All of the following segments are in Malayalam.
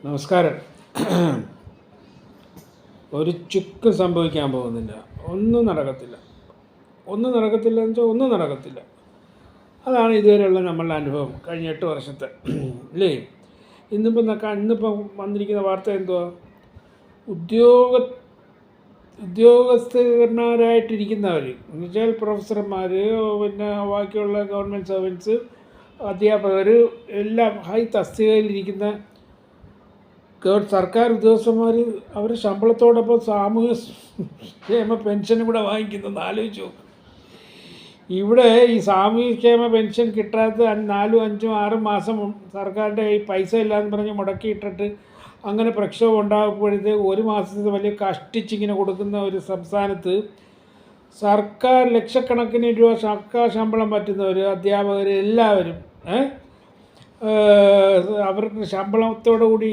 നമസ്കാരം. ഒരു ചുക്ക് സംഭവിക്കാൻ പോകുന്നില്ല. ഒന്നും നടക്കത്തില്ല. എന്ന് വെച്ചാൽ ഒന്നും നടക്കത്തില്ല. അതാണ് ഇതുവരെയുള്ള നമ്മളുടെ അനുഭവം കഴിഞ്ഞ 8 വർഷത്തെ അല്ലേ. ഇന്നിപ്പം വന്നിരിക്കുന്ന വാർത്ത എന്തുവാ? ഉദ്യോഗസ്ഥന്മാരായിട്ടിരിക്കുന്നവർ എന്നുവെച്ചാൽ പ്രൊഫസർമാർ, പിന്നെ ബാക്കിയുള്ള ഗവൺമെൻറ് സർവൻസ്, അധ്യാപകർ, എല്ലാം ഹൈ തസ്തികയിലിരിക്കുന്ന സർക്കാർ ഉദ്യോഗസ്ഥന്മാർ അവർ ശമ്പളത്തോടൊപ്പം സാമൂഹ്യ ക്ഷേമ പെൻഷനും കൂടെ വാങ്ങിക്കുന്നത് ആലോചിച്ചു. ഇവിടെ ഈ സാമൂഹ്യക്ഷേമ പെൻഷൻ കിട്ടാത്ത 4, 5, 6 മാസം സർക്കാരിൻ്റെ ഈ പൈസ ഇല്ലാന്ന് പറഞ്ഞ് മുടക്കിയിട്ടിട്ട് അങ്ങനെ പ്രക്ഷോഭം ഉണ്ടാകുമ്പോഴത്തേക്ക് 1 മാസത്തിൽ വലിയ കഷ്ടിച്ചിങ്ങനെ കൊടുക്കുന്ന ഒരു സംസ്ഥാനത്ത് സർക്കാർ ലക്ഷക്കണക്കിന് രൂപ സർക്കാർ ശമ്പളം പറ്റുന്നവർ, അധ്യാപകർ, എല്ലാവരും അവർക്ക് ശമ്പളത്തോടു കൂടി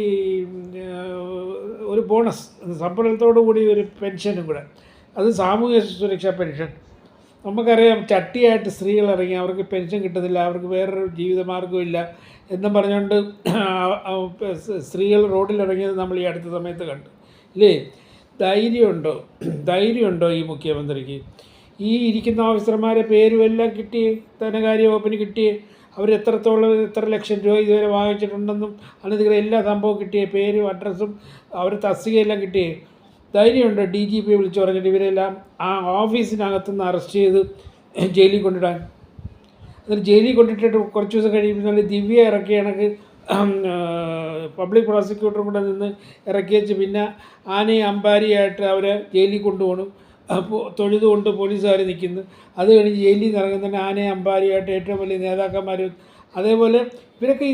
ഒരു ബോണസ്, ശമ്പളത്തോടു കൂടി ഒരു പെൻഷനും കൂടെ, അത് സാമൂഹ്യ സുരക്ഷാ പെൻഷൻ. നമുക്കറിയാം, ചട്ടിയായിട്ട് സ്ത്രീകൾ ഇറങ്ങി അവർക്ക് പെൻഷൻ കിട്ടുന്നില്ല, അവർക്ക് വേറൊരു ജീവിതമാർഗ്ഗവും ഇല്ല എന്നും പറഞ്ഞുകൊണ്ട് സ്ത്രീകൾ റോഡിലിറങ്ങിയത് നമ്മൾ ഈ അടുത്ത സമയത്ത് കണ്ടു ഇല്ലേ. ധൈര്യമുണ്ടോ ഈ മുഖ്യമന്ത്രിക്ക്? ഈ ഇരിക്കുന്ന ഓഫീസർമാരെ പേരും എല്ലാം കിട്ടി, ധനകാര്യ വകുപ്പിന് കിട്ടി, അവർ എത്ര ലക്ഷം രൂപ ഇതുവരെ വാങ്ങിച്ചിട്ടുണ്ടെന്നും അനധികൃത എല്ലാ സംഭവവും കിട്ടിയ പേരും അഡ്രസ്സും അവർ തസ്തികയെല്ലാം കിട്ടിയേ. ധൈര്യമുണ്ട് DGP വിളിച്ച് പറഞ്ഞിട്ട് ഇവരെല്ലാം ആ ഓഫീസിനകത്തുനിന്ന് അറസ്റ്റ് ചെയ്ത് ജയിലിൽ കൊണ്ടിടാൻ? എന്നിട്ട് ജയിലിൽ കൊണ്ടിട്ടിട്ട് കുറച്ച് ദിവസം കഴിയുമ്പോൾ ദിവ്യ ഇറക്കിയ കണക്ക് പബ്ലിക് പ്രോസിക്യൂട്ടറും കൂടെ നിന്ന് ഇറക്കി വെച്ച് പിന്നെ ആനയും അമ്പാരിയായിട്ട് അവരെ ജയിലിൽ കൊണ്ടുപോകണം. അപ്പോൾ തൊഴുതുകൊണ്ട് പോലീസുകാർ നിൽക്കുന്നു. അത് കഴിഞ്ഞ് ജയിലിൽ നിന്ന് ഇറങ്ങുന്നതിന് ആനയും അമ്പാരിയായിട്ട് ഏറ്റവും വലിയ നേതാക്കന്മാർ. അതേപോലെ ഇവരൊക്കെ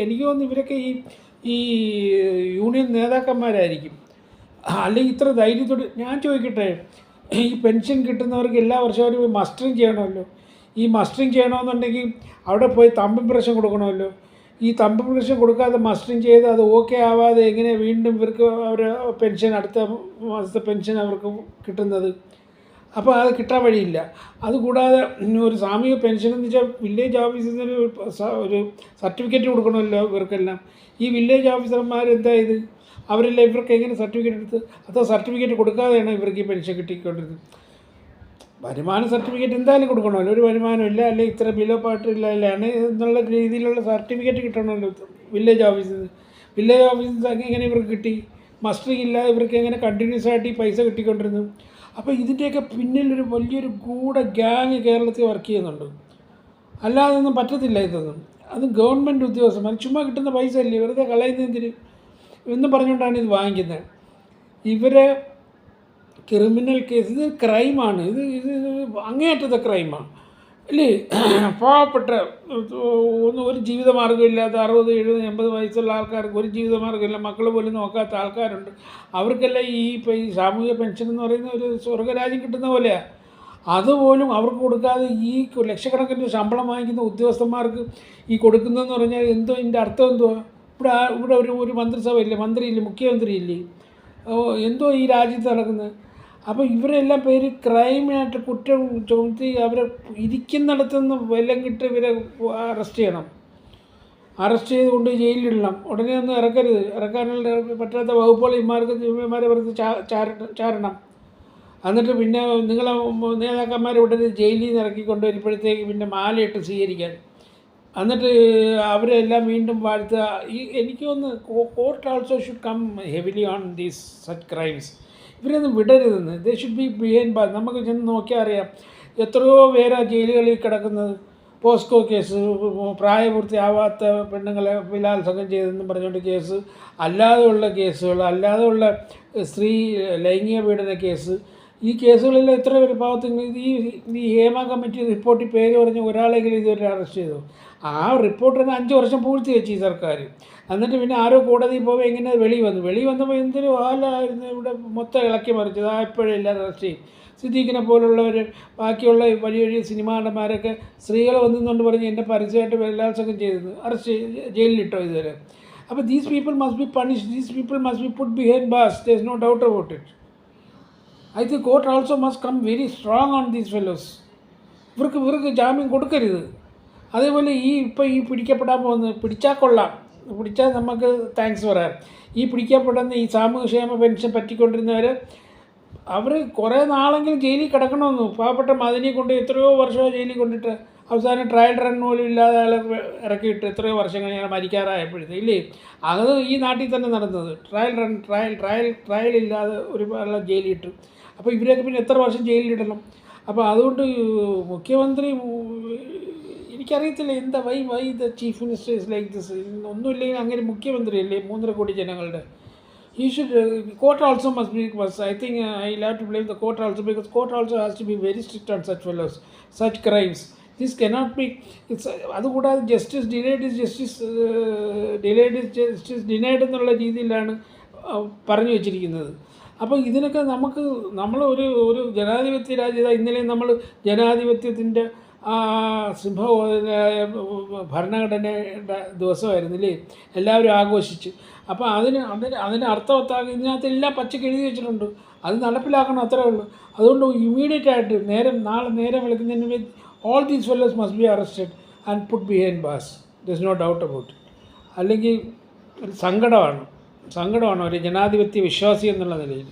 എനിക്ക് തോന്നുന്നു ഇവരൊക്കെ ഈ യൂണിയൻ നേതാക്കന്മാരായിരിക്കും. അല്ലെങ്കിൽ ഇത്ര ധൈര്യത്തോട് ഞാൻ ചോദിക്കട്ടെ, ഈ പെൻഷൻ കിട്ടുന്നവർക്ക് എല്ലാ വർഷവും അവർ മസ്റ്ററിങ് ചെയ്യണമല്ലോ. ഈ മസ്റ്ററിങ് ചെയ്യണമെന്നുണ്ടെങ്കിൽ അവിടെ പോയി തമ്പ് ഇംപ്രഷൻ കൊടുക്കണമല്ലോ. ഈ തമ്പ് ഇംപ്രഷൻ കൊടുക്കാതെ മസ്റ്ററിങ് ചെയ്ത് അത് ഓക്കെ ആവാതെ എങ്ങനെ വീണ്ടും ഇവർക്ക് അവർ പെൻഷൻ, അടുത്ത മാസത്തെ പെൻഷൻ അവർക്ക് കിട്ടുന്നത്? അപ്പോൾ അത് കിട്ടാൻ വഴിയില്ല. അതുകൂടാതെ ഒരു സാമൂഹിക പെൻഷൻ എന്ന് വെച്ചാൽ വില്ലേജ് ഓഫീസിൽ നിന്ന് ഒരു സർട്ടിഫിക്കറ്റ് കൊടുക്കണമല്ലോ ഇവർക്കെല്ലാം. ഈ വില്ലേജ് ഓഫീസർമാർ എന്താ ഇത്? അവരെല്ലാം ഇവർക്ക് എങ്ങനെ സർട്ടിഫിക്കറ്റ് എടുത്ത്? അതോ സർട്ടിഫിക്കറ്റ് കൊടുക്കാതെയാണ് ഇവർക്ക് ഈ പെൻഷൻ കിട്ടിക്കൊണ്ടിരുന്നത്? വരുമാന സർട്ടിഫിക്കറ്റ് എന്തായാലും കൊടുക്കണമല്ലോ. ഒരു വരുമാനമില്ല, അല്ലെങ്കിൽ ഇത്ര ബിലോ പാട്ടില്ല അല്ലാണ് എന്നുള്ള രീതിയിലുള്ള സർട്ടിഫിക്കറ്റ് കിട്ടണമല്ലോ വില്ലേജ് ഓഫീസിൽ നിന്ന്. വില്ലേജ് ഓഫീസിൽ നിന്ന് എങ്ങനെ ഇവർക്ക് കിട്ടി? മസ്റ്ററിങ് ഇല്ലാതെ ഇവർക്ക് എങ്ങനെ കണ്ടിന്യൂസ് ആയിട്ട് ഈ പൈസ കിട്ടിക്കൊണ്ടിരുന്നു? അപ്പോൾ ഇതിൻ്റെയൊക്കെ പിന്നിലൊരു വലിയൊരു ഗ്യാങ് കേരളത്തിൽ വർക്ക് ചെയ്യുന്നുണ്ട്. അല്ലാതെ ഒന്നും പറ്റത്തില്ല ഇതൊന്നും. അത് ഗവൺമെൻറ് ഉദ്യോഗസ്ഥന്മാർ ചുമ്മാ കിട്ടുന്ന പൈസ അല്ലേ, വെറുതെ കളയുന്നതിന് എന്നും പറഞ്ഞുകൊണ്ടാണ് ഇത് വാങ്ങിക്കുന്നത്. ഇവരെ ക്രിമിനൽ കേസ്, ഇത് ക്രൈമാണ്, ഇത് അങ്ങേയറ്റത്തെ ക്രൈമാണ് അല്ലേ. പാവപ്പെട്ട ഒരു ജീവിതമാർഗ്ഗമില്ലാത്ത 60, 70, 80 വയസ്സുള്ള ആൾക്കാർക്ക് ഒരു ജീവിതമാർഗ്ഗമില്ല, മക്കൾ പോലും നോക്കാത്ത ആൾക്കാരുണ്ട്. അവർക്കെല്ലാം ഈ സാമൂഹിക പെൻഷൻ എന്ന് പറയുന്ന ഒരു സ്വർഗരാജ്യം കിട്ടുന്ന പോലെയാണ്. അതുപോലും അവർക്ക് കൊടുക്കാതെ ഈ ലക്ഷക്കണക്കിന് ശമ്പളം വാങ്ങിക്കുന്ന ഉദ്യോഗസ്ഥന്മാർക്ക് ഈ കൊടുക്കുന്നതെന്ന് പറഞ്ഞാൽ എന്തോ ഇതിൻ്റെ അർത്ഥം എന്തുവാ? ഇവിടെ ഒരു മന്ത്രിസഭ ഇല്ലേ, മന്ത്രിയില്ലേ, മുഖ്യമന്ത്രിയില്ലേ? എന്തോ ഈ രാജ്യത്ത് നടക്കുന്നത്? അപ്പോൾ ഇവരെല്ലാം പേര് ക്രൈമിനായിട്ട് കുറ്റം ചുമത്തി അവരെ ഇരിക്കുന്നിടത്തുനിന്ന് വെല്ലം കിട്ടി ഇവരെ അറസ്റ്റ് ചെയ്യണം. അറസ്റ്റ് ചെയ്ത് കൊണ്ട് ജയിലിലിടണം. ഉടനെ ഒന്നും ഇറക്കരുത്. ഇറക്കാനുള്ള പറ്റാത്ത വകുപ്പുകൾ ഇവന്മാരെ വെറുതെ ചാരണം. എന്നിട്ട് പിന്നെ നിങ്ങളെ നേതാക്കന്മാരെ ഉടനെ ജയിലിൽ നിന്ന് ഇറക്കിക്കൊണ്ട് വരുമ്പോഴത്തേക്ക് പിന്നെ മാലയിട്ട് സ്വീകരിക്കാൻ, എന്നിട്ട് അവരെല്ലാം വീണ്ടും വാഴ്ത്തുക. എനിക്ക് തോന്നുന്നു court also should come heavily on these such crimes. ഇവരൊന്നും വിടരുതെന്ന്. They should be behind bar. നമുക്ക് ചെന്ന് നോക്കിയാൽ അറിയാം എത്രയോ പേരാ ജയിലുകളിൽ കിടക്കുന്നത്. പോസ്കോ കേസ്, പ്രായപൂർത്തിയാവാത്ത പെണ്ണുങ്ങളെ ബലാത്സംഗം ചെയ്തെന്നും പറഞ്ഞുകൊണ്ട് കേസ്, അല്ലാതെയുള്ള കേസുകൾ, അല്ലാതെയുള്ള സ്ത്രീ ലൈംഗിക പീഡന കേസ്. ഈ കേസുകളെല്ലാം എത്ര പേര് പാവത്തിന് ഈ ഹേമ കമ്മിറ്റി റിപ്പോർട്ടിൽ പേര് പറഞ്ഞ് ഒരാളെങ്കിലും ഇതുവരെ അറസ്റ്റ് ചെയ്തു? ആ റിപ്പോർട്ടിന് 5 വർഷം പൂഴ്ത്തി വെച്ച് ഈ സർക്കാർ. എന്നിട്ട് പിന്നെ ആരോ കോടതിയിൽ പോകുമ്പോൾ എങ്ങനെ വെളി വന്നപ്പോൾ എന്തൊരു ഹാലായിരുന്നു. ഇവിടെ മൊത്തം ഇളക്കി മറിച്ചത്. ഇപ്പോഴും എല്ലാവരും അറസ്റ്റ് ചെയ്യും. സിദ്ദീഖിനെ പോലുള്ളവർ, ബാക്കിയുള്ള വലിയ വലിയ സിനിമാ നടന്മാരൊക്കെ സ്ത്രീകൾ വന്നെന്നുകൊണ്ട് പറഞ്ഞ് എന്നെ പരസ്യമായിട്ട് ബലാത്സംഗം ചെയ്തത് അറസ്റ്റ് ജയിലിലിട്ടോ ഇതുവരെ. അപ്പോൾ these people must be punish. These people must be put behind bars. There is no doubt about it. I think court also must come very strong on these fellows. ഇവർക്ക് ജാമ്യം കൊടുക്കരുത്. അതേപോലെ ഈ പിടിക്കപ്പെടാൻ പോകുന്നത് പിടിച്ചാൽ കൊള്ളാം. പിടിച്ചാൽ നമുക്ക് താങ്ക്സ് പറയാം. ഈ പിടിക്കപ്പെടുന്ന ഈ സാമൂഹ്യക്ഷേമ പെൻഷൻ പറ്റിക്കൊണ്ടിരുന്നവർ അവർ കുറേ നാളെങ്കിലും ജയിലിൽ കിടക്കണമെന്നു. പാവപ്പെട്ട മദനിയെ കൊണ്ട് എത്രയോ വർഷമോ ജയിലിൽ കൊണ്ടിട്ട് അവസാനം ട്രയൽ റൺ പോലും ഇല്ലാതെ അയാളെ ഇറക്കിയിട്ട് എത്രയോ വർഷം കഴിഞ്ഞ് അയാൾ മരിക്കാറായപ്പോഴത്തേക്ക് ഇല്ലേ. അത് ഈ നാട്ടിൽ തന്നെ നടന്നത്. ട്രയൽ ഇല്ലാതെ ഒരു ആളെ ജയിലിലിട്ടു. അപ്പോൾ ഇവരൊക്കെ പിന്നെ എത്ര വർഷം ജയിലിലിടണം? അപ്പോൾ അതുകൊണ്ട് മുഖ്യമന്ത്രി എനിക്കറിയത്തില്ല എന്താ why the chief minister is like this. ഒന്നുമില്ലെങ്കിൽ അങ്ങനെ മുഖ്യമന്ത്രിയല്ലേ 3.5 കോടി ജനങ്ങളുടെ. He should court also must be. I think I'll have to blame the court also, because court also has to be very strict on such fellows, such crimes. This cannot be. It's അതുകൂടാതെ justice delayed is justice denied എന്നുള്ള രീതിയിലാണ് പറഞ്ഞു വെച്ചിരിക്കുന്നത്. അപ്പോൾ ഇതിനൊക്കെ നമ്മൾ ഒരു ജനാധിപത്യ രാജ്യത ഇന്നലെ നമ്മൾ ജനാധിപത്യത്തിൻ്റെ ഭരണഘടനയുടെ ദിവസമായിരുന്നില്ലേ, എല്ലാവരും ആഘോഷിച്ച്. അപ്പോൾ അതിന് അർത്ഥവത്താക്കി ഇതിനകത്തെല്ലാം പച്ചക്ക് എഴുതി വെച്ചിട്ടുണ്ട്. അത് നടപ്പിലാക്കണം, അത്രേ ഉള്ളൂ. അതുകൊണ്ട് ഇമ്മീഡിയറ്റ് ആയിട്ട് നാളെ നേരം വിളിക്കുന്നതിന് all these fellows must be arrested and put behind bars. There's no doubt about it. അല്ലെങ്കിൽ സങ്കടമാണ് ഒരു ജനാധിപത്യ വിശ്വാസി എന്നുള്ള നിലയിൽ.